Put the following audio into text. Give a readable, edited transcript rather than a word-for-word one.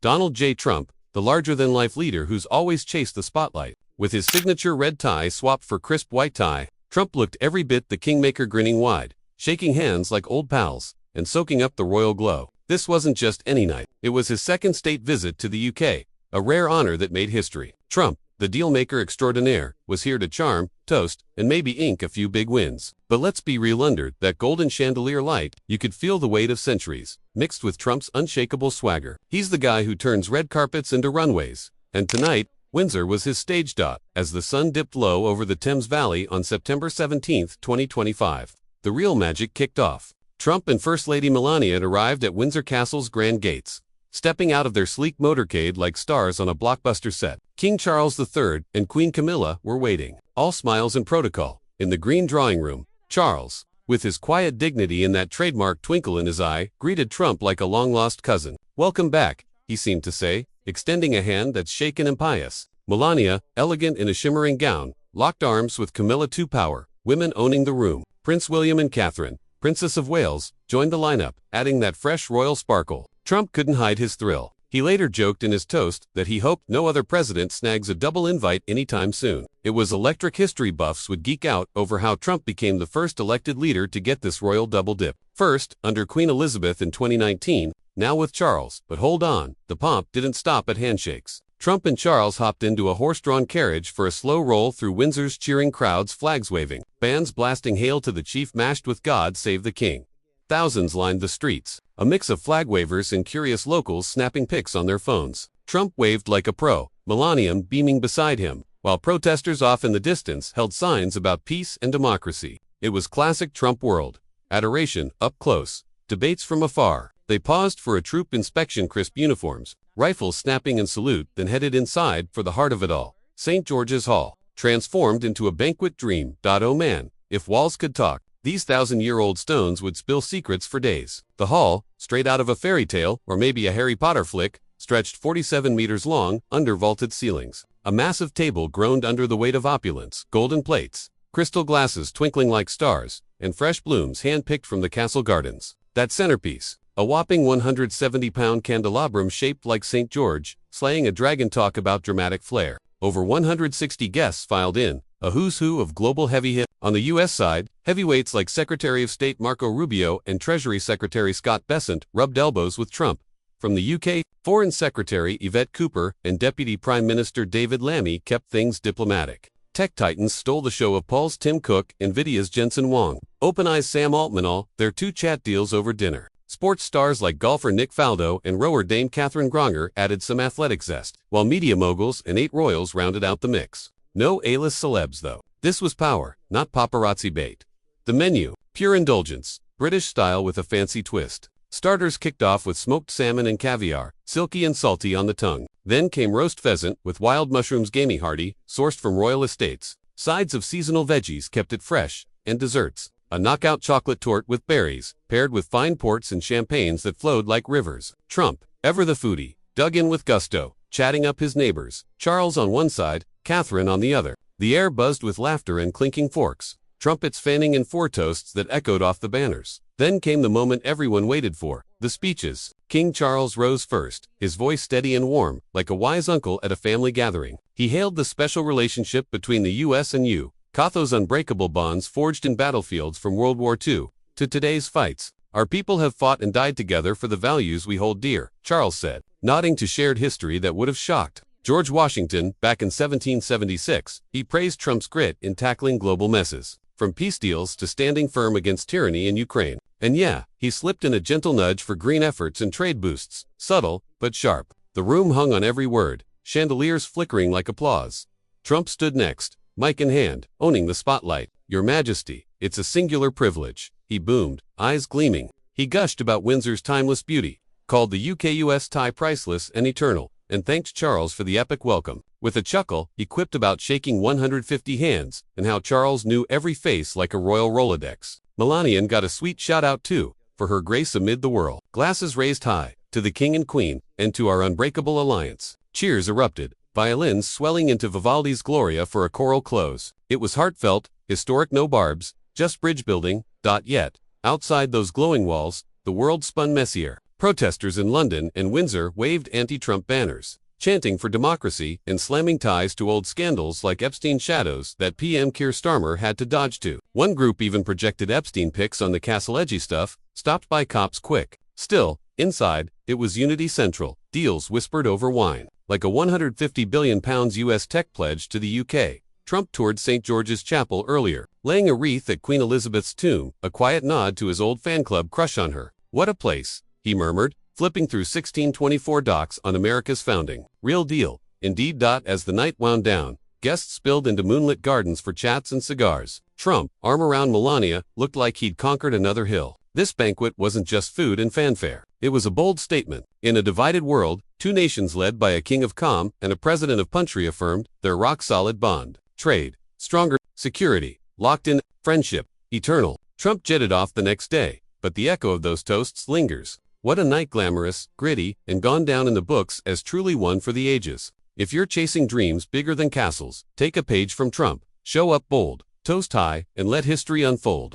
Donald J. Trump, the larger-than-life leader who's always chased the spotlight. With his signature red tie swapped for crisp white tie, Trump looked every bit the kingmaker, grinning wide, shaking hands like old pals, and soaking up the royal glow. This wasn't just any night. It was his second state visit to the UK, a rare honor that made history. Trump, the deal-maker extraordinaire, was here to charm, toast, and maybe ink a few big wins. But let's be real, under that golden chandelier light, you could feel the weight of centuries, mixed with Trump's unshakable swagger. He's the guy who turns red carpets into runways. And tonight, Windsor was his stage dot, as the sun dipped low over the Thames Valley on September 17, 2025. The real magic kicked off. Trump and First Lady Melania had arrived at Windsor Castle's grand gates, stepping out of their sleek motorcade like stars on a blockbuster set. King Charles III and Queen Camilla were waiting, all smiles and protocol. In the green drawing room, Charles, with his quiet dignity and that trademark twinkle in his eye, greeted Trump like a long-lost cousin. "Welcome back," he seemed to say, extending a hand that's shaken and pious. Melania, elegant in a shimmering gown, locked arms with Camilla, two power women owning the room. Prince William and Catherine, Princess of Wales, joined the lineup, adding that fresh royal sparkle. Trump couldn't hide his thrill. He later joked in his toast that he hoped no other president snags a double invite anytime soon. It was electric. History buffs would geek out over how Trump became the first elected leader to get this royal double dip. First, under Queen Elizabeth in 2019, now with Charles. But hold on, the pomp didn't stop at handshakes. Trump and Charles hopped into a horse-drawn carriage for a slow roll through Windsor's cheering crowds, flags waving, bands blasting "Hail to the Chief" mashed with "God Save the King." Thousands lined the streets, a mix of flag wavers and curious locals snapping pics on their phones. Trump waved like a pro, Melania beaming beside him, while protesters off in the distance held signs about peace and democracy. It was classic Trump world. Adoration up close, debates from afar. They paused for a troop inspection, crisp uniforms, rifles snapping in salute, then headed inside for the heart of it all. St. George's Hall, transformed into a banquet dream. Oh man, if walls could talk, these 1,000-year-old stones would spill secrets for days. The hall, straight out of a fairy tale or maybe a Harry Potter flick, stretched 47 meters long under vaulted ceilings. A massive table groaned under the weight of opulence, golden plates, crystal glasses twinkling like stars, and fresh blooms hand-picked from the castle gardens. That centerpiece, a whopping 170-pound candelabrum shaped like St. George, slaying a dragon. Talk about dramatic flair. Over 160 guests filed in, a who's who of global heavy hit. On the U.S. side, heavyweights like Secretary of State Marco Rubio and Treasury Secretary Scott Bessent rubbed elbows with Trump. From the UK, Foreign Secretary Yvette Cooper and Deputy Prime Minister David Lammy kept things diplomatic. Tech titans stole the show. Apple's Tim Cook, Nvidia's Jensen Huang, OpenAI's Sam Altman, all their two chat deals over dinner. Sports stars like golfer Nick Faldo and rower Dame Catherine Gronger added some athletic zest, while media moguls and 8 royals rounded out the mix. No A-list celebs though. This was power, not paparazzi bait. The menu, pure indulgence, British style with a fancy twist. Starters kicked off with smoked salmon and caviar, silky and salty on the tongue. Then came roast pheasant with wild mushrooms, gamey hearty, sourced from royal estates. Sides of seasonal veggies kept it fresh, and desserts. A knockout chocolate torte with berries, paired with fine ports and champagnes that flowed like rivers. Trump, ever the foodie, dug in with gusto, chatting up his neighbors. Charles on one side, Catherine on the other. The air buzzed with laughter and clinking forks, trumpets fanning in foretoasts that echoed off the banners. Then came the moment everyone waited for, the speeches. King Charles rose first, his voice steady and warm, like a wise uncle at a family gathering. He hailed the special relationship between the U.S. and UK's unbreakable bonds forged in battlefields from World War II to today's fights. Our people have fought and died together for the values we hold dear, Charles said, nodding to shared history that would have shocked George Washington back in 1776. He praised Trump's grit in tackling global messes, from peace deals to standing firm against tyranny in Ukraine. And yeah, he slipped in a gentle nudge for green efforts and trade boosts, subtle but sharp. The room hung on every word, chandeliers flickering like applause. Trump stood next, mic in hand, owning the spotlight. "Your Majesty, it's a singular privilege," he boomed, eyes gleaming. He gushed about Windsor's timeless beauty, called the UK-US tie priceless and eternal, and thanked Charles for the epic welcome. With a chuckle, he quipped about shaking 150 hands and how Charles knew every face like a royal Rolodex. Melania got a sweet shout-out too, for her grace amid the whirl. Glasses raised high, to the King and Queen, and to our unbreakable alliance. Cheers erupted, violins swelling into Vivaldi's Gloria for a choral close. It was heartfelt, historic, no barbs, just bridge building. Yet, outside those glowing walls, the world spun messier. Protesters in London and Windsor waved anti-Trump banners, chanting for democracy and slamming ties to old scandals like Epstein shadows that PM Keir Starmer had to dodge to. One group even projected Epstein pics on the Castle edgy stuff, stopped by cops quick. Still, inside, it was unity central, deals whispered over wine. Like a £150 billion US tech pledge to the UK, Trump toured St. George's Chapel earlier, laying a wreath at Queen Elizabeth's tomb, a quiet nod to his old fan club crush on her. "What a place," he murmured, flipping through 1624 docs on America's founding. Real deal, indeed. As the night wound down, guests spilled into moonlit gardens for chats and cigars. Trump, arm around Melania, looked like he'd conquered another hill. This banquet wasn't just food and fanfare. It was a bold statement. In a divided world, two nations led by a king of calm and a president of punch reaffirmed their rock-solid bond. Trade, stronger, security, locked in, friendship, eternal. Trump jetted off the next day, but the echo of those toasts lingers. What a night, glamorous, gritty, and gone down in the books as truly one for the ages. If you're chasing dreams bigger than castles, take a page from Trump. Show up bold, toast high, and let history unfold.